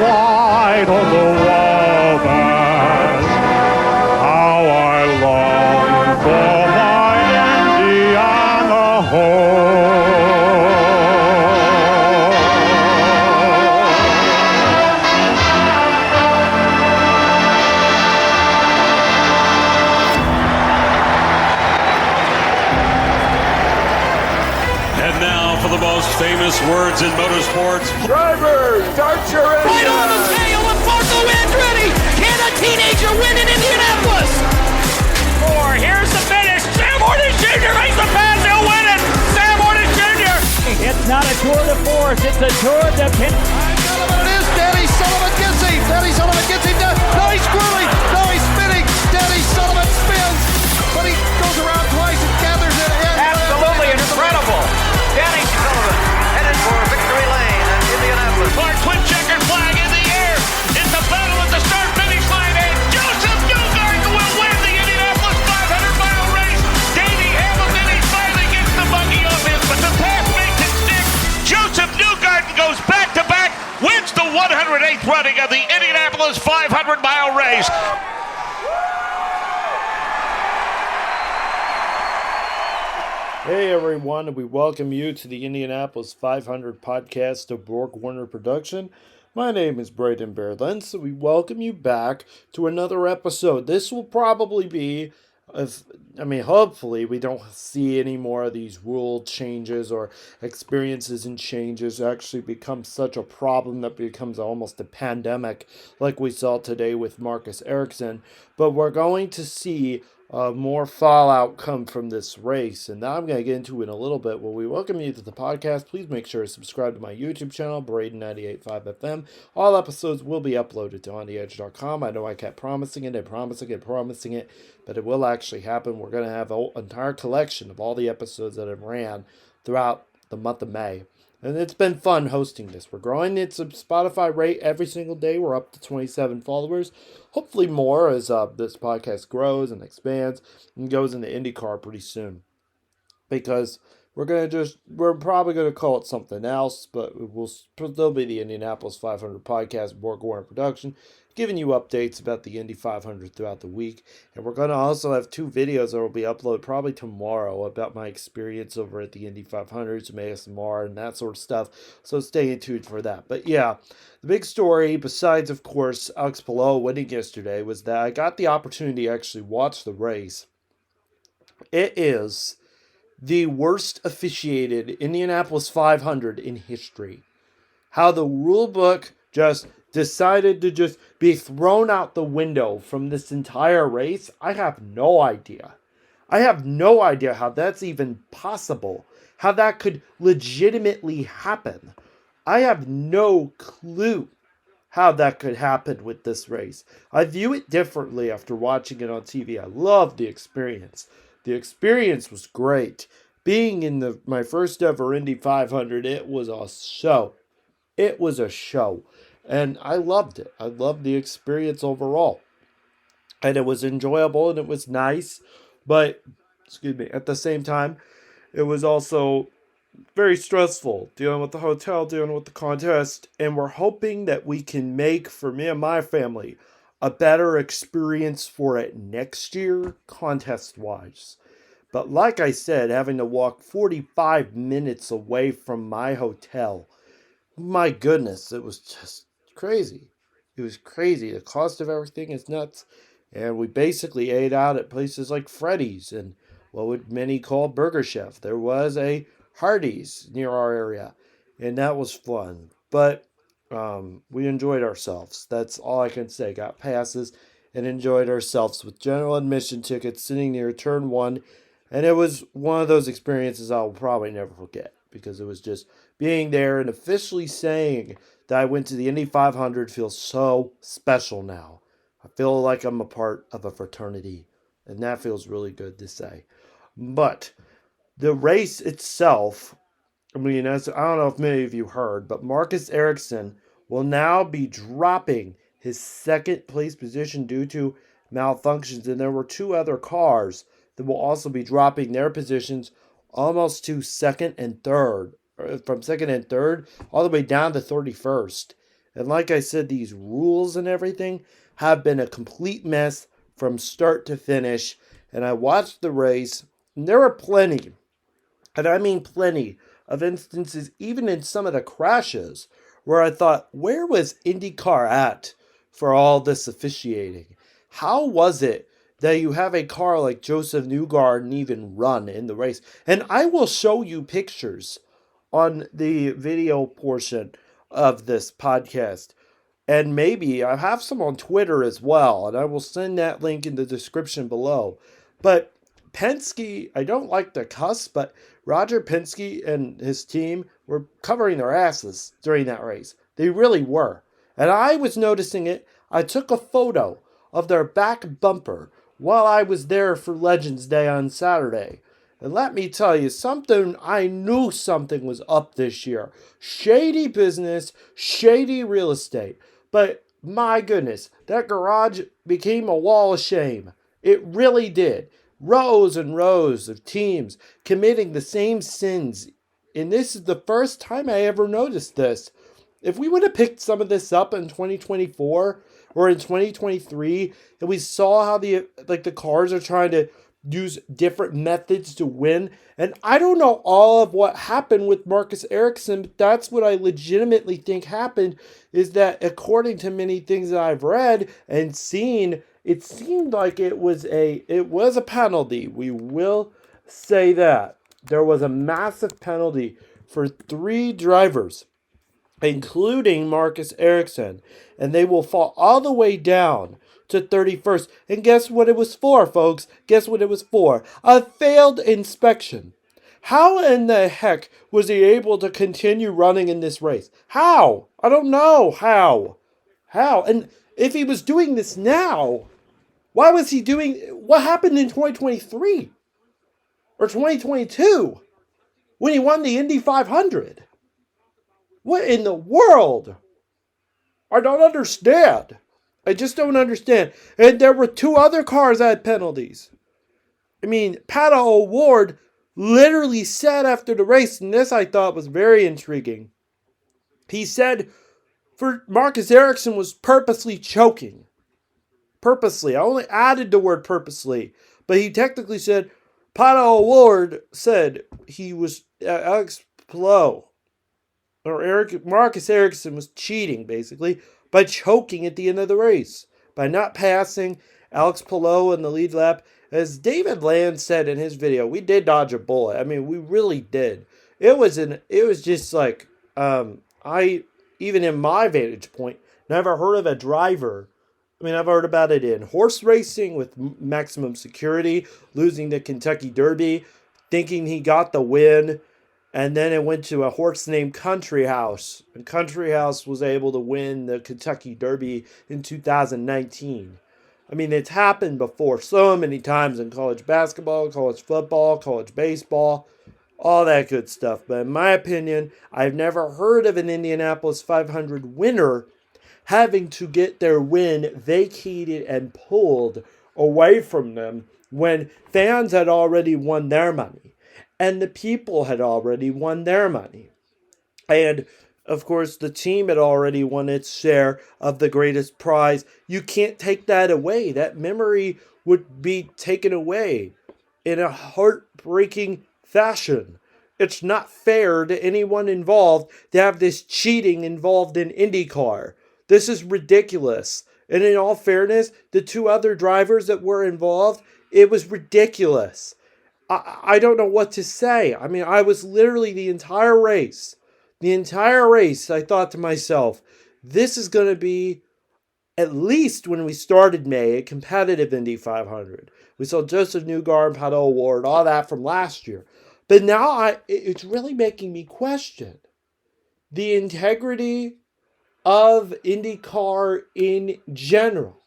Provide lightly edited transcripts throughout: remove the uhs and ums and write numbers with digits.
Light on the wabash, how I long for my Indiana home. And now for the most famous words in motorsports. Drivers, start your engine! Right on the tail of Marco Andretti! Can a teenager win in Indianapolis? Here's the finish. Sam Horton Jr. makes the pass. He'll win it. Sam Horton Jr. It's not a tour de force. It's a tour de pin. I don't know what it is. Danny Sullivan gets him. Danny Sullivan gets him down. No, he's swirling. No, he's spinning. Danny Sullivan spins. But he goes around twice and gathers it in. Absolutely incredible. Danny Sullivan headed for victory lane in Indianapolis. Clark twin checkered flag in the air. It's a battle at the start-finish line, and Joseph Newgarden will win the Indianapolis 500-mile race. Davey Hamilton, he finally gets the buggy off him, but the pass makes it stick. Joseph Newgarden goes back-to-back, wins the 108th running of the Indianapolis 500-mile race. Hey everyone, and we welcome you to the Indianapolis 500 podcast of Borg Warner Production. My name is Braden Bear-Lents, and we welcome you back to another episode. This will probably be, hopefully we don't see any more of these rule changes or experiences and changes actually become such a problem that becomes almost a pandemic like we saw today with Marcus Ericsson. But we're going to see more fallout come from this race, and now I'm going to get into it in a little bit. Well, we welcome you to the podcast. Please make sure to subscribe to my YouTube channel, Braden985 FM. All episodes will be uploaded to ontheedge.com. I know I kept promising it, but it will actually happen. We're going to have an entire collection of all the episodes that I've ran throughout the month of May. And it's been fun hosting this. We're growing its Spotify rate every single day. We're up to 27 followers. Hopefully more as this podcast grows and expands and goes into IndyCar pretty soon. Because we're probably going to call it something else, but it will still be the Indianapolis 500 podcast, Borg Warner Production, giving you updates about the Indy 500 throughout the week. And we're going to also have 2 videos that will be uploaded probably tomorrow about my experience over at the Indy 500, some ASMR and that sort of stuff. So stay tuned for that. But yeah, the big story, besides, of course, Alex Palou winning yesterday, was that I got the opportunity to actually watch the race. It is the worst officiated Indianapolis 500 in history. How the rule book just decided to just be thrown out the window from this entire race, I have no idea. I have no idea how that's even possible. How that could legitimately happen. I have no clue how that could happen with this race. I view it differently after watching it on TV. I love the experience. The experience was great. Being in my first ever Indy 500, it was a show. It was a show. And I loved it. I loved the experience overall. And it was enjoyable and it was nice. But, at the same time, it was also very stressful. Dealing with the hotel, dealing with the contest. And we're hoping that we can make, for me and my family, a better experience for it next year, contest-wise. But like I said, having to walk 45 minutes away from my hotel, my goodness, it was just crazy. It was crazy. The cost of everything is nuts. And we basically ate out at places like Freddy's and what would many call Burger Chef. There was a Hardee's near our area, and that was fun. But we enjoyed ourselves. That's all I can say. Got passes and enjoyed ourselves with general admission tickets sitting near turn 1. And it was one of those experiences I will probably never forget, because it was just being there and officially saying that I went to the Indy 500 feels so special now. I feel like I'm a part of a fraternity, and that feels really good to say. But the race itself, I don't know if many of you heard, but Marcus Ericsson will now be dropping his second place position due to malfunctions, and there were 2 other cars that will also be dropping their positions almost to second and third, from second and third all the way down to 31st. And like I said, these rules and everything have been a complete mess from start to finish. And I watched the race, and there were plenty, and I mean plenty, of instances, even in some of the crashes, where I thought, where was IndyCar at for all this officiating? How was it that you have a car like Joseph Newgarden even run in the race? And I will show you pictures on the video portion of this podcast. And maybe I have some on Twitter as well, and I will send that link in the description below. But Penske, I don't like to cuss, but Roger Penske and his team were covering their asses during that race. They really were. And I was noticing it. I took a photo of their back bumper while I was there for Legends Day on Saturday. And let me tell you something, I knew something was up this year. Shady business, shady real estate. But my goodness, that garage became a wall of shame. It really did. Rows and rows of teams committing the same sins. And this is the first time I ever noticed this. If we would have picked some of this up in 2024 or in 2023, and we saw how the cars are trying to use different methods to win. And I don't know all of what happened with Marcus Ericsson, but that's what I legitimately think happened, is that according to many things that I've read and seen, it seemed like it was a penalty. We will say that. There was a massive penalty for 3 drivers, including Marcus Ericsson, and they will fall all the way down to 31st. And guess what it was for, folks? Guess what it was for? A failed inspection. How in the heck was he able to continue running in this race? How? I don't know how. How? And if he was doing this now, why was he doing... What happened in 2023? Or 2022? When he won the Indy 500? What in the world? I don't understand. I just don't understand. And there were 2 other cars that had penalties. I mean, Pato O'Ward literally said after the race, and this I thought was very intriguing. He said for Marcus Ericsson was purposely choking. Purposely. I only added the word purposely. But he technically said, Pato O'Ward said he was, Alex Palou, or Marcus Ericsson was cheating, basically, by choking at the end of the race, by not passing Alex Palou in the lead lap. As David Land said in his video, we did dodge a bullet. I mean, we really did. It was just like, even in my vantage point, never heard of a driver. I mean, I've heard about it in horse racing with Maximum Security, losing the Kentucky Derby, thinking he got the win. And then it went to a horse named Country House. And Country House was able to win the Kentucky Derby in 2019. I mean, it's happened before so many times in college basketball, college football, college baseball, all that good stuff. But in my opinion, I've never heard of an Indianapolis 500 winner having to get their win vacated and pulled away from them when fans had already won their money. And the people had already won their money. And, of course, the team had already won its share of the greatest prize. You can't take that away. That memory would be taken away in a heartbreaking fashion. It's not fair to anyone involved to have this cheating involved in IndyCar. This is ridiculous. And in all fairness, the 2 other drivers that were involved, it was ridiculous. I don't know what to say. I mean, I was literally the entire race, I thought to myself, this is going to be, at least when we started May, a competitive Indy 500. We saw Joseph Newgarden, Pato O'Ward, all that from last year. But now it's really making me question the integrity of IndyCar in general.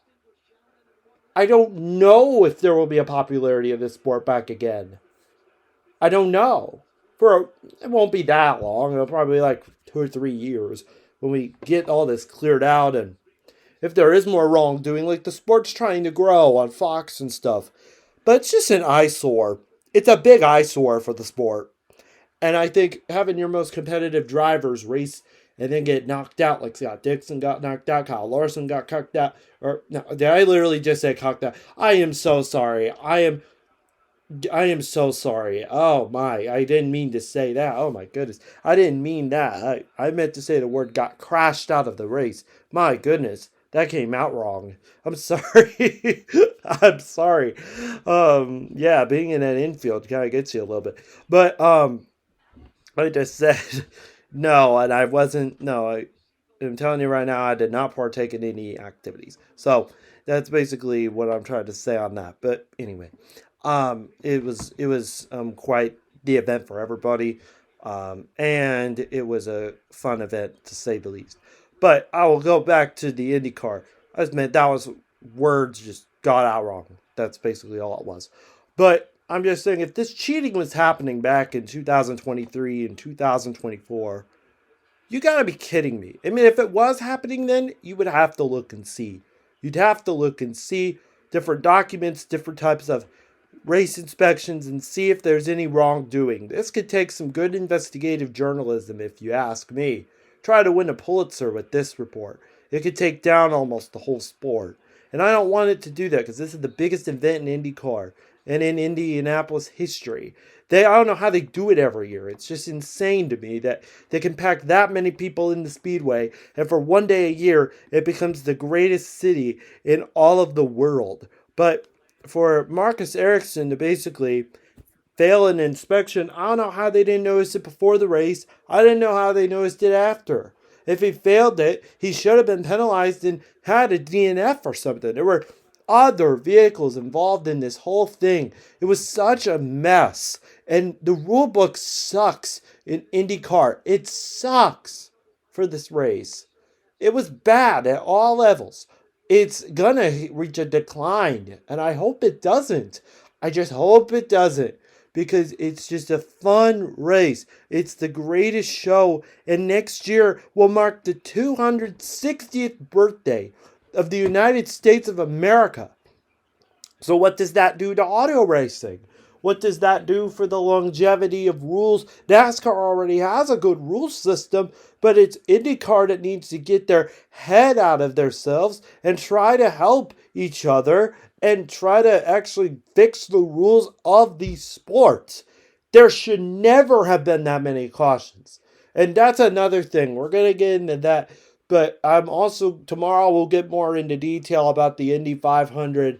I don't know if there will be a popularity of this sport back again. I don't know. It won't be that long. It'll probably be like 2 or 3 years when we get all this cleared out. And if there is more wrongdoing, like the sport's trying to grow on Fox and stuff. But it's just an eyesore. It's a big eyesore for the sport. And I think having your most competitive drivers race and then get knocked out like Scott Dixon got knocked out, Kyle Larson got cocked out, or no, did I literally just say cocked out? I am so sorry. I am so sorry. Oh my, I didn't mean to say that. Oh my goodness. I didn't mean that. I meant to say the word got crashed out of the race. My goodness. That came out wrong. I'm sorry. I'm sorry. Yeah, being in an infield kind of gets you a little bit. But I just said no, and I wasn't. No, I'm telling you right now, I did not partake in any activities. So that's basically what I'm trying to say on that. But anyway, it was quite the event for everybody, and it was a fun event to say the least. But I will go back to the IndyCar. I just meant that was words just got out wrong. That's basically all it was. But I'm just saying, if this cheating was happening back in 2023 and 2024, you gotta be kidding me. I mean, if it was happening then, you would have to look and see. You'd have to look and see different documents, different types of race inspections, and see if there's any wrongdoing. This could take some good investigative journalism, if you ask me. Try to win a Pulitzer with this report. It could take down almost the whole sport. And I don't want it to do that because this is the biggest event in IndyCar and in Indianapolis history. I don't know how they do it every year. It's just insane to me that they can pack that many people in the Speedway, and for one day a year, it becomes the greatest city in all of the world. But for Marcus Ericsson to basically fail an inspection, I don't know how they didn't notice it before the race. I didn't know how they noticed it after. If he failed it, he should have been penalized and had a DNF or something. There were other vehicles involved in this whole thing. It was such a mess. And the rule book sucks in IndyCar. It sucks for this race. It was bad at all levels. It's gonna reach a decline, and I hope it doesn't. I just hope it doesn't, because it's just a fun race. It's the greatest show, and next year will mark the 260th birthday of the United States of America. So what does that do to auto racing? What does that do for the longevity of rules? NASCAR already has a good rule system, but it's IndyCar that needs to get their head out of themselves and try to help each other and try to actually fix the rules of these sports. There should never have been that many cautions. And that's another thing. We're going to get into that. But I'm also, tomorrow we'll get more into detail about the Indy 500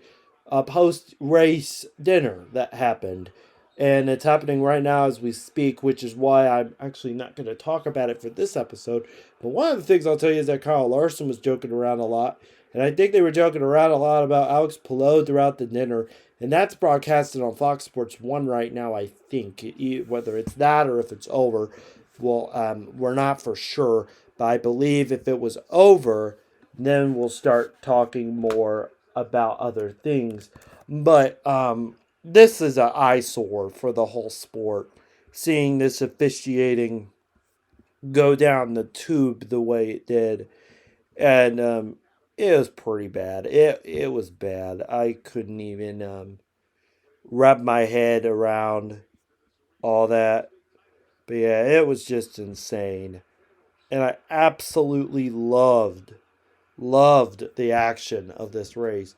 post-race dinner that happened. And it's happening right now as we speak, which is why I'm actually not going to talk about it for this episode. But one of the things I'll tell you is that Kyle Larson was joking around a lot. And I think they were joking around a lot about Alex Palou throughout the dinner. And that's broadcasted on Fox Sports 1 right now, I think. Whether it's that or if it's over, well, we're not for sure. But I believe if it was over, then we'll start talking more about other things. But this is an eyesore for the whole sport. Seeing this officiating go down the tube the way it did. And it was pretty bad. It was bad. I couldn't even wrap my head around all that. But yeah, it was just insane. And I absolutely loved the action of this race.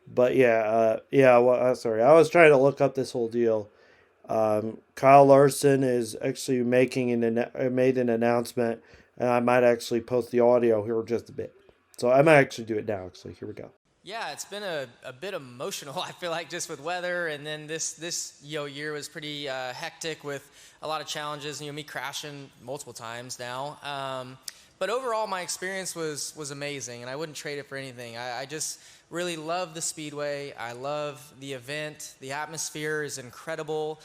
But sorry. I was trying to look up this whole deal. Kyle Larson is actually made an announcement, and I might actually post the audio here in just a bit. So I might actually do it now, actually. Here we go. Yeah, it's been a bit emotional, I feel like, just with weather, and then this year was pretty hectic with a lot of challenges, me crashing multiple times now. But overall, my experience was amazing, and I wouldn't trade it for anything. I just really love the Speedway. I love the event. The atmosphere is incredible.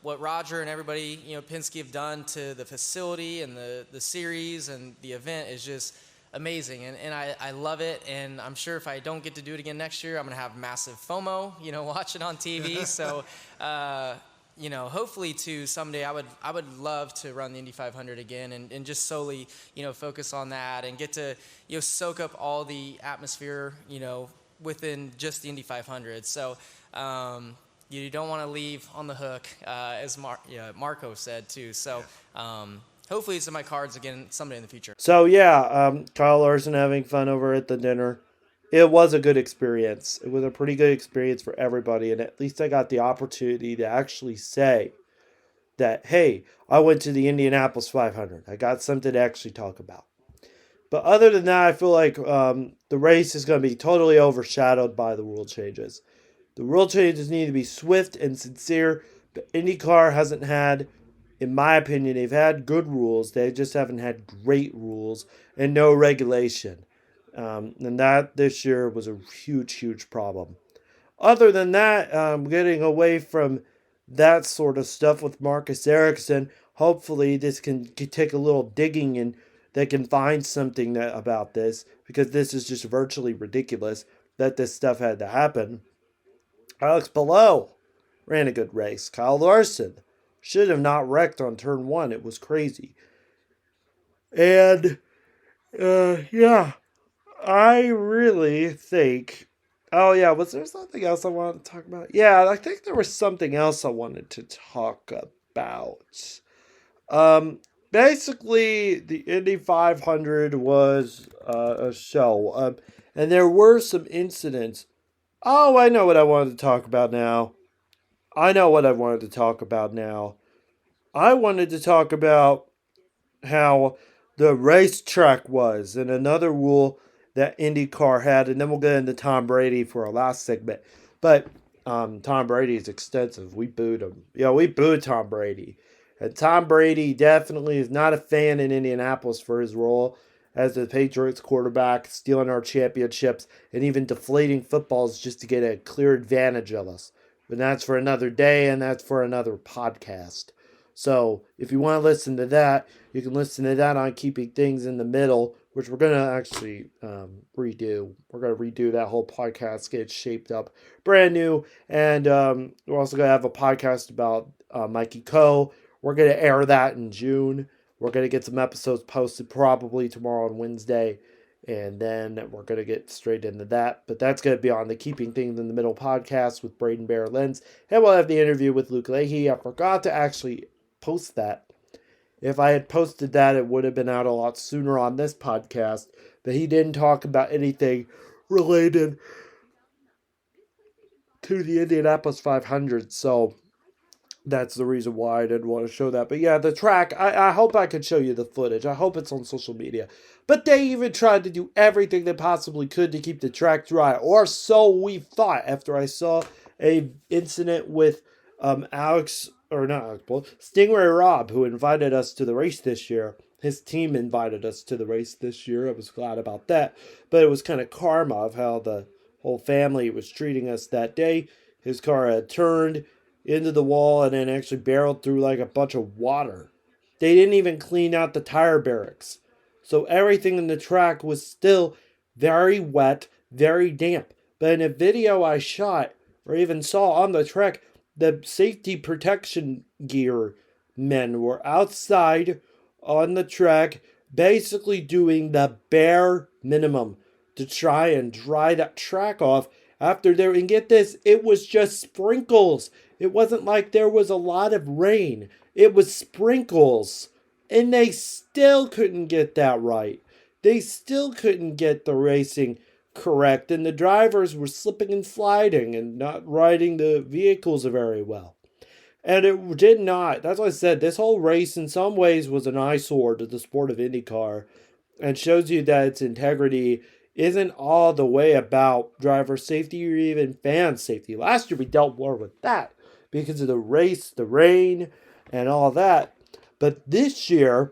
What Roger and everybody, Penske have done to the facility and the series and the event is just amazing, and I love it, and I'm sure if I don't get to do it again next year, I'm going to have massive FOMO, watching on TV, so, hopefully someday I would love to run the Indy 500 again and just solely, focus on that and get to, soak up all the atmosphere, within just the Indy 500, so, you don't want to leave on the hook, as Marco said too, so, hopefully it's in my cards again someday in the future. So yeah, Kyle Larson having fun over at the dinner. It was a good experience. It was a pretty good experience for everybody, and at least I got the opportunity to actually say that, hey, I went to the Indianapolis 500. I got something to actually talk about. But other than that, I feel like the race is going to be totally overshadowed by the rule changes. The rule changes need to be swift and sincere, but IndyCar hasn't had, in my opinion, they've had good rules. They just haven't had great rules and no regulation. And that this year was a huge, huge problem. Other than that, getting away from that sort of stuff with Marcus Ericsson, hopefully this can take a little digging and they can find something about this, because this is just virtually ridiculous that this stuff had to happen. Alex Palou ran a good race. Kyle Larson should have not wrecked on turn 1. It was crazy. And, yeah, I really think... Oh, yeah, was there something else I wanted to talk about? Yeah, I think there was something else I wanted to talk about. Basically, the Indy 500 was a show. And there were some incidents. Oh, I know what I wanted to talk about now. I wanted to talk about how the racetrack was, and another rule that IndyCar had, and then we'll get into Tom Brady for our last segment. But Tom Brady is extensive. We booed him. Yeah, we booed Tom Brady. And Tom Brady definitely is not a fan in Indianapolis for his role as the Patriots quarterback, stealing our championships, and even deflating footballs just to get a clear advantage of us. But that's for another day, and that's for another podcast. So if you want to listen to that, you can listen to that on Keeping Things in the Middle, which we're going to actually redo. We're going to redo that whole podcast, get it shaped up brand new. And we're also going to have a podcast about Mikey Coe. We're going to air that in June. We're going to get some episodes posted probably tomorrow on Wednesday. And then we're going to get straight into that. But that's going to be on the Keeping Things in the Middle podcast with Braden Bear-Lents. And we'll have the interview with Luke Leahy. I forgot to actually post that. If I had posted that, it would have been out a lot sooner on this podcast. But he didn't talk about anything related to the Indianapolis 500. So that's the reason why I didn't want to show that. But yeah, the track, I hope I could show you the footage. I hope it's on social media. But they even tried to do everything they possibly could to keep the track dry. Or so we thought after I saw a incident with Stingray Robb, who invited us to the race this year. His team invited us to the race this year. I was glad about that. But it was kind of karma of how the whole family was treating us that day. His car had turned into the wall and then actually barreled through like a bunch of water. They didn't even clean out the tire barracks. So everything in the track was still very wet, very damp. But in a video I shot, or even saw on the track, the safety protection gear men were outside on the track, basically doing the bare minimum to try and dry that track off after there. And get this, it was just sprinkles. It wasn't like there was a lot of rain. It was sprinkles. And they still couldn't get that right. They still couldn't get the racing correct. And the drivers were slipping and sliding and not riding the vehicles very well. And it did not. That's what I said. This whole race in some ways was an eyesore to the sport of IndyCar. And shows you that its integrity isn't all the way about driver safety or even fan safety. Last year we dealt more with that because of the race, the rain, and all that. But this year,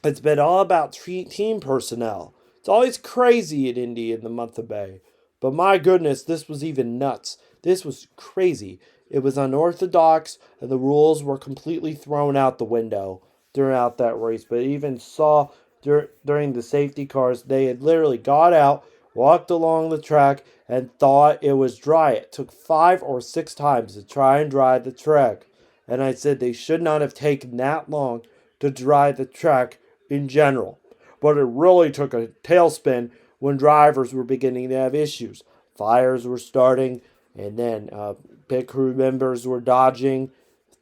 it's been all about team personnel. It's always crazy at Indy in the month of May. But my goodness, this was even nuts. This was crazy. It was unorthodox, and the rules were completely thrown out the window throughout that race. But even saw during the safety cars, they had literally got out, walked along the track, and thought it was dry. It took 5 or 6 times to try and dry the track. And I said they should not have taken that long to dry the track in general. But it really took a tailspin when drivers were beginning to have issues. Fires were starting, and then pit crew members were dodging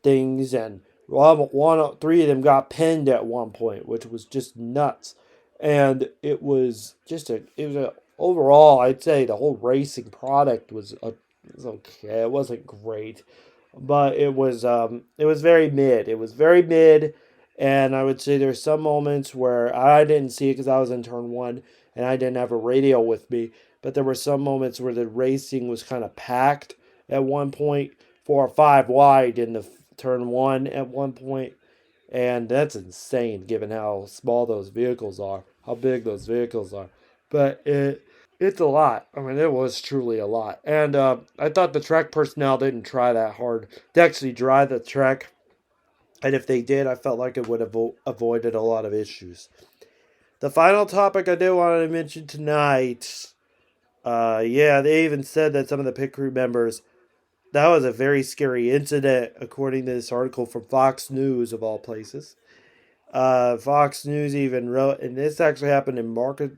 things, and Three of them got pinned at one point, which was just nuts. And it was overall, I'd say the whole racing product was okay. It wasn't great, but it was very mid. It was very mid, and I would say there's some moments where I didn't see it because I was in turn one and I didn't have a radio with me. But there were some moments where the racing was kind of packed at one point, 4 or 5 wide in the turn one at one point, and that's insane given how small those vehicles are, how big those vehicles are. But it's a lot. I mean, it was truly a lot. And I thought the track personnel didn't try that hard to actually drive the track. And if they did, I felt like it would have avoided a lot of issues. The final topic I did want to mention tonight, they even said that some of the pit crew members, that was a very scary incident, according to this article from Fox News, of all places. Fox News even wrote, and this actually happened in Marcus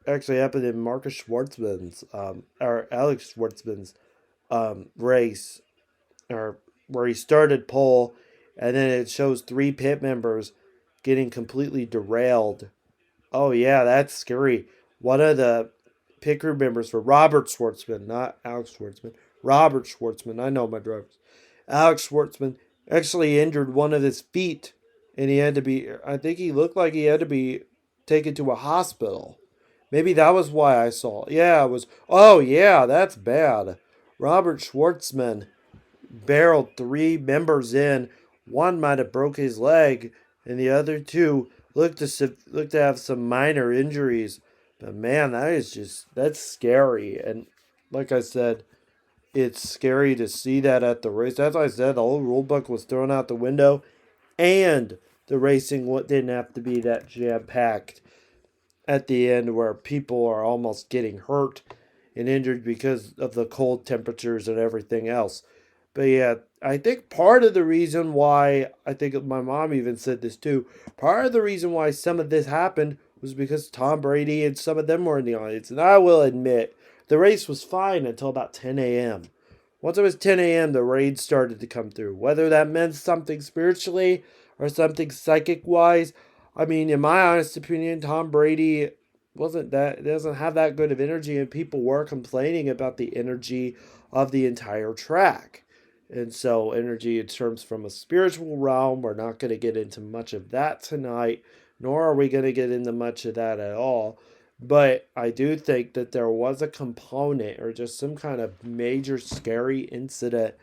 Schwartzman's, or Alex Schwartzman's, race, or where he started pole, and then it shows 3 pit members getting completely derailed. Oh yeah, that's scary. One of the pit crew members for Robert Schwartzman, not Alex Schwartzman, Robert Schwartzman, I know my drivers. Alex Schwartzman actually injured one of his feet, and I think he looked like he had to be taken to a hospital. Maybe that was why I saw. Yeah, it was. Oh, yeah, that's bad. Robert Schwartzman barreled 3 members in. One might have broke his leg, and the other 2 looked to have some minor injuries. But man, that's scary. And like I said, it's scary to see that at the race. As I said, the whole rule book was thrown out the window, and the racing didn't have to be that jam-packed at the end where people are almost getting hurt and injured because of the cold temperatures and everything else. But yeah, I think part of the reason why, I think my mom even said this too, part of the reason why some of this happened was because Tom Brady and some of them were in the audience. And I will admit, the race was fine until about 10 a.m. Once it was 10 a.m., the rage started to come through. Whether that meant something spiritually or something psychic-wise, I mean, in my honest opinion, Tom Brady doesn't have that good of energy, and people were complaining about the energy of the entire track. And so energy in terms from a spiritual realm, we're not going to get into much of that tonight, nor are we going to get into much of that at all. But I do think that there was a component or just some kind of major scary incident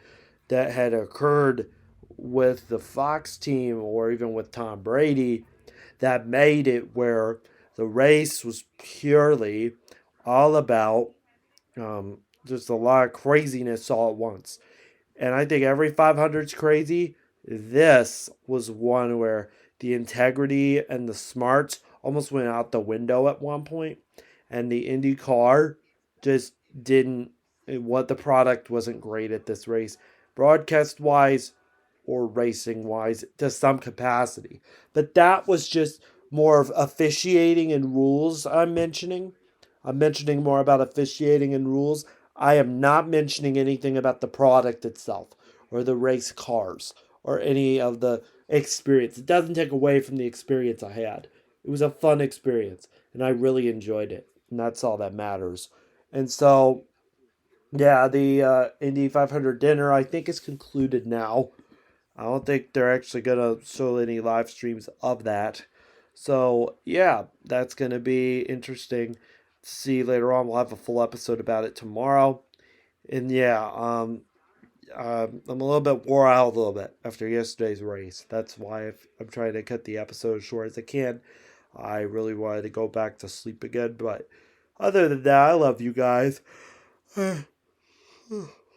that had occurred with the Fox team or even with Tom Brady that made it where the race was purely all about just a lot of craziness all at once. And I think every 500 is crazy. This was one where the integrity and the smarts almost went out the window at one point. And the IndyCar just didn't, the product wasn't great at this race. Broadcast-wise or racing-wise to some capacity. But that was just more of officiating and rules I'm mentioning. I'm mentioning more about officiating and rules. I am not mentioning anything about the product itself or the race cars or any of the experience. It doesn't take away from the experience I had. It was a fun experience, and I really enjoyed it, and that's all that matters. And so, yeah, the Indy 500 dinner, I think, is concluded now. I don't think they're actually going to show any live streams of that. So, yeah, that's going to be interesting to see later on. We'll have a full episode about it tomorrow. And, yeah, I'm a little bit wore out a little bit after yesterday's race. That's why I'm trying to cut the episode as short as I can. I really wanted to go back to sleep again. But other than that, I love you guys. I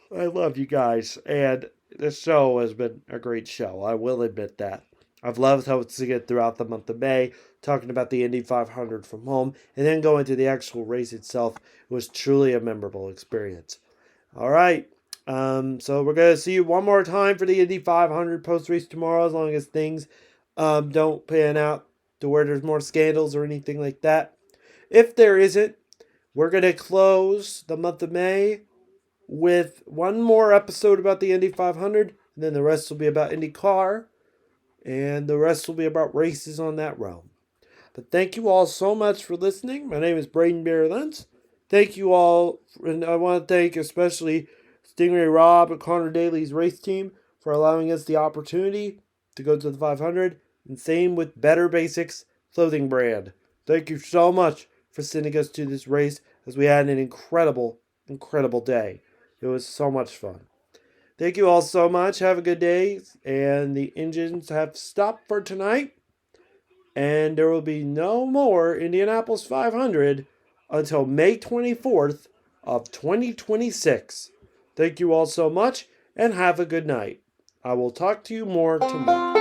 love you guys. And this show has been a great show. I will admit that. I've loved hosting it throughout the month of May, talking about the Indy 500 from home, and then going to the actual race itself. It was truly a memorable experience. All right. So we're going to see you one more time for the Indy 500 post-race tomorrow, as long as things don't pan out to where there's more scandals or anything like that. If there isn't, we're going to close the month of May with one more episode about the Indy 500, and then the rest will be about IndyCar, and the rest will be about races on that realm. But thank you all so much for listening. My name is Braden Bear-Lents. Thank you all, and I want to thank especially Stingray Rob and Connor Daly's race team for allowing us the opportunity to go to the 500, and same with Better Basics clothing brand. Thank you so much for sending us to this race, as we had an incredible day. It was so much fun. Thank you all so much. Have a good day. And the engines have stopped for tonight. And there will be no more Indianapolis 500 until May 24th of 2026. Thank you all so much, and have a good night. I will talk to you more tomorrow.